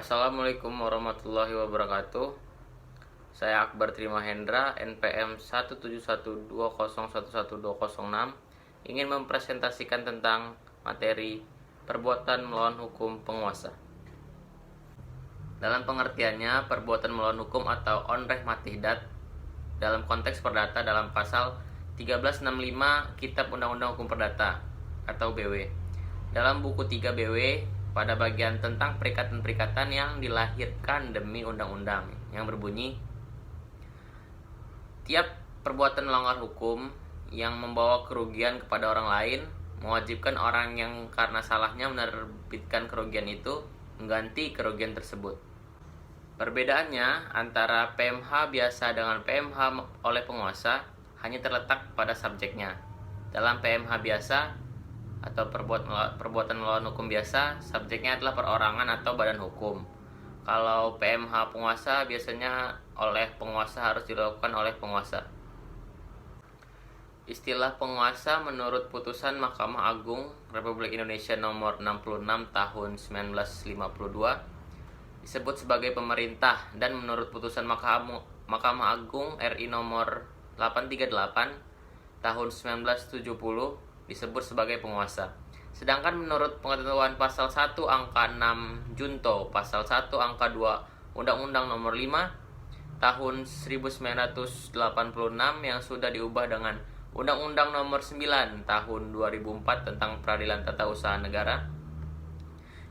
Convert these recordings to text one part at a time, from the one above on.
Assalamualaikum warahmatullahi wabarakatuh. Saya Akbar Trima Hendra, NPM 17120111206, ingin mempresentasikan tentang materi perbuatan melawan hukum penguasa. Dalam pengertiannya, perbuatan melawan hukum atau onreh matidat dalam konteks perdata dalam pasal 1365 Kitab Undang-Undang Hukum Perdata atau BW. Dalam buku 3 BW pada bagian tentang perikatan-perikatan yang dilahirkan demi undang-undang yang berbunyi, tiap perbuatan melanggar hukum yang membawa kerugian kepada orang lain mewajibkan orang yang karena salahnya menerbitkan kerugian itu mengganti kerugian tersebut. Perbedaannya antara PMH biasa dengan PMH oleh penguasa hanya terletak pada subjeknya. Dalam PMH biasa atau perbuatan melawan hukum biasa, subjeknya adalah perorangan atau badan hukum. Kalau PMH penguasa biasanya oleh penguasa, harus dilakukan oleh penguasa. Istilah penguasa menurut putusan Mahkamah Agung Republik Indonesia nomor 66 tahun 1952 disebut sebagai pemerintah, dan menurut putusan Mahkamah Agung RI nomor 838 tahun 1970 disebut sebagai penguasa. Sedangkan menurut pengetahuan pasal 1 angka 6 Junto pasal 1 angka 2 Undang-Undang nomor 5 tahun 1986 yang sudah diubah dengan Undang-Undang nomor 9 tahun 2004 tentang Peradilan Tata Usaha Negara,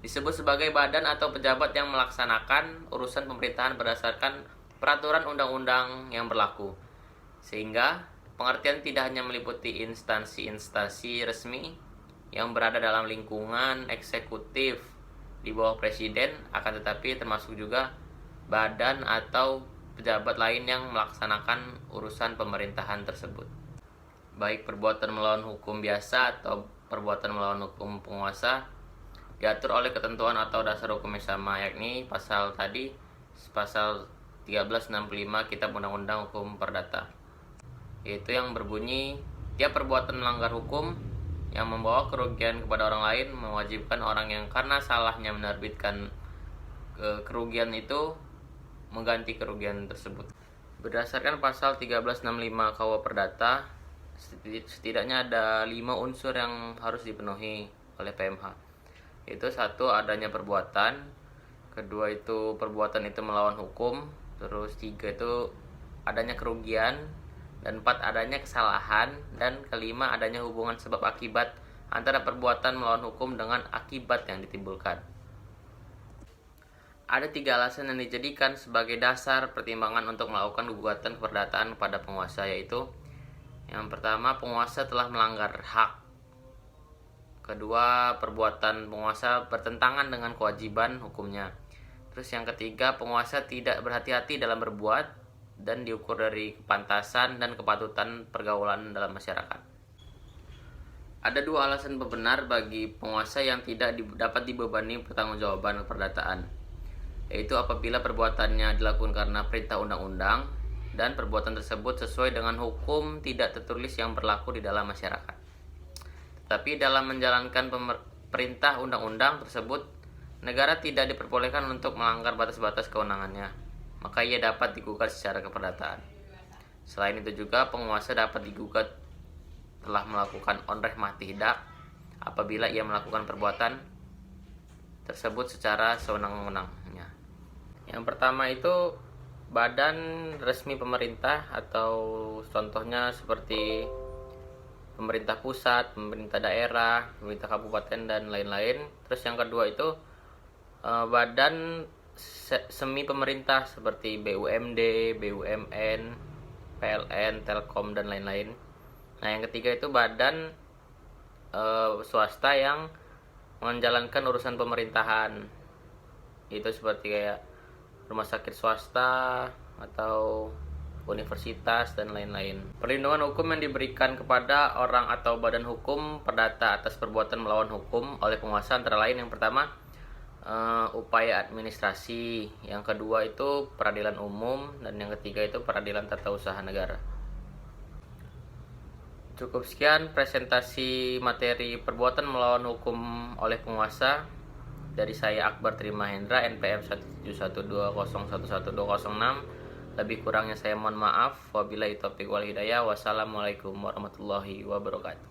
disebut sebagai badan atau pejabat yang melaksanakan urusan pemerintahan berdasarkan peraturan undang-undang yang berlaku. Sehingga pengertian tidak hanya meliputi instansi-instansi resmi yang berada dalam lingkungan eksekutif di bawah presiden, akan tetapi termasuk juga badan atau pejabat lain yang melaksanakan urusan pemerintahan tersebut. Baik perbuatan melawan hukum biasa atau perbuatan melawan hukum penguasa diatur oleh ketentuan atau dasar hukum yang sama, yakni pasal 1365 Kitab Undang-Undang Hukum Perdata, yaitu yang berbunyi, tiap perbuatan melanggar hukum yang membawa kerugian kepada orang lain mewajibkan orang yang karena salahnya menerbitkan kerugian itu mengganti kerugian tersebut. Berdasarkan pasal 1365 KUH Perdata, setidaknya ada 5 unsur yang harus dipenuhi oleh PMH. Itu 1, adanya perbuatan, kedua itu perbuatan itu melawan hukum, terus 3 itu adanya kerugian, dan 4 adanya kesalahan, dan kelima adanya hubungan sebab akibat antara perbuatan melawan hukum dengan akibat yang ditimbulkan. Ada 3 alasan yang dijadikan sebagai dasar pertimbangan untuk melakukan gugatan keperdataan kepada penguasa, yaitu yang pertama, penguasa telah melanggar hak. Kedua, perbuatan penguasa bertentangan dengan kewajiban hukumnya. Terus yang ketiga, penguasa tidak berhati-hati dalam berbuat dan diukur dari kepantasan dan kepatutan pergaulan dalam masyarakat. Ada 2 alasan benar bagi penguasa yang tidak dapat dibebani pertanggungjawaban keperdataan, yaitu apabila perbuatannya dilakukan karena perintah undang-undang dan perbuatan tersebut sesuai dengan hukum tidak tertulis yang berlaku di dalam masyarakat. Tapi dalam menjalankan perintah undang-undang tersebut, negara tidak diperbolehkan untuk melanggar batas-batas kewenangannya, maka ia dapat digugat secara keperdataan. Selain itu juga, penguasa dapat digugat telah melakukan onreh matidak apabila ia melakukan perbuatan tersebut secara sewenang-wenangnya. Yang pertama itu badan resmi pemerintah, atau contohnya seperti pemerintah pusat, pemerintah daerah, pemerintah kabupaten, dan lain-lain. Terus yang kedua itu badan semi pemerintah seperti BUMD, BUMN, PLN, Telkom, dan lain-lain. Nah, yang ketiga itu badan swasta yang menjalankan urusan pemerintahan. Itu seperti kayak rumah sakit swasta atau universitas dan lain-lain. Perlindungan hukum yang diberikan kepada orang atau badan hukum perdata atas perbuatan melawan hukum oleh penguasa antara lain, yang pertama upaya administrasi, yang kedua itu peradilan umum, dan yang ketiga itu peradilan tata usaha negara. Cukup sekian presentasi materi perbuatan melawan hukum oleh penguasa. Dari saya Akbar Trima Hendra, NPM 17120111206. Lebih kurangnya saya mohon maaf. Wabillahi taufiq wal hidayah. Wassalamualaikum warahmatullahi wabarakatuh.